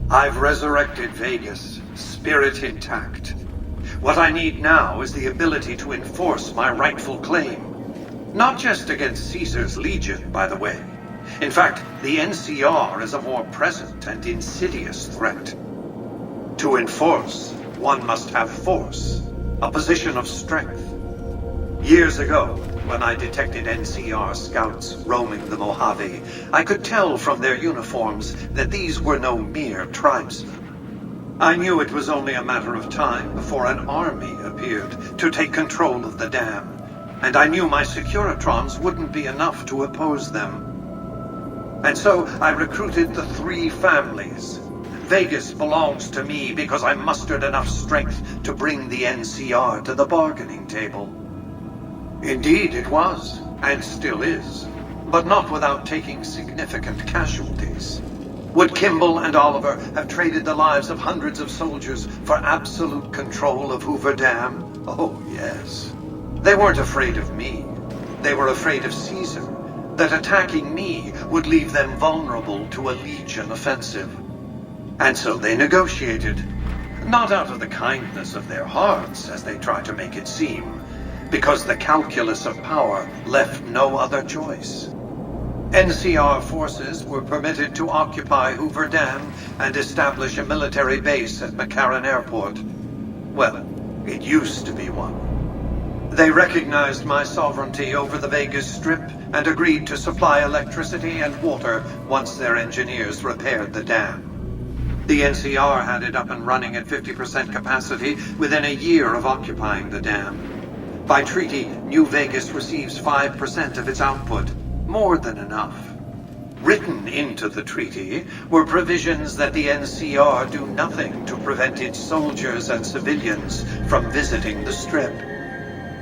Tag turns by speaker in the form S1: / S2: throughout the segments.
S1: I've resurrected Vegas, spirit intact. What I need now is the ability to enforce my rightful claim. Not just against Caesar's Legion, by the way. In fact, the NCR is a more present and insidious threat. To enforce, one must have force, a position of strength. Years ago, when I detected NCR scouts roaming the Mojave, I could tell from their uniforms that these were no mere tribesmen. I knew it was only a matter of time before an army appeared to take control of the dam, and I knew my Securitrons wouldn't be enough to oppose them. And so I recruited the 3 families. Vegas belongs to me because I mustered enough strength to bring the NCR to the bargaining table. Indeed it was, and still is, but not without taking significant casualties. Would Kimball and Oliver have traded the lives of hundreds of soldiers for absolute control of Hoover Dam? Oh, yes. They weren't afraid of me. They were afraid of Caesar, that attacking me would leave them vulnerable to a Legion offensive. And so they negotiated, not out of the kindness of their hearts, as they try to make it seem, because the calculus of power left no other choice. NCR forces were permitted to occupy Hoover Dam and establish a military base at McCarran Airport. Well, it used to be one. They recognized my sovereignty over the Vegas Strip and agreed to supply electricity and water once their engineers repaired the dam. The NCR had it up and running at 50% capacity within a year of occupying the dam. By treaty, New Vegas receives 5% of its output, more than enough. Written into the treaty were provisions that the NCR do nothing to prevent its soldiers and civilians from visiting the Strip.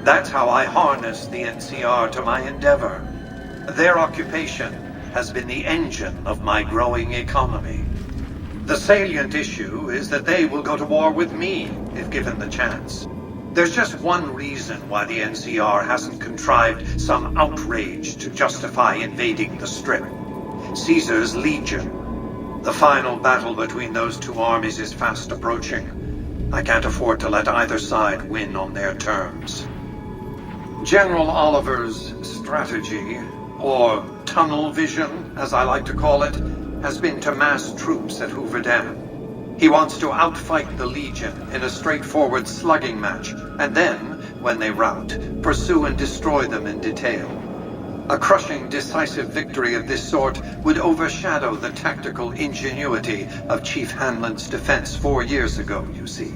S1: That's how I harnessed the NCR to my endeavor. Their occupation has been the engine of my growing economy. The salient issue is that they will go to war with me if given the chance. There's just one reason why the NCR hasn't contrived some outrage to justify invading the Strip. Caesar's Legion. The final battle between those 2 armies is fast approaching. I can't afford to let either side win on their terms. General Oliver's strategy, or tunnel vision, as I like to call it, has been to mass troops at Hoover Dam. He wants to outfight the Legion in a straightforward slugging match, and then, when they rout, pursue and destroy them in detail. A crushing, decisive victory of this sort would overshadow the tactical ingenuity of Chief Hanlon's defense 4 years ago, you see.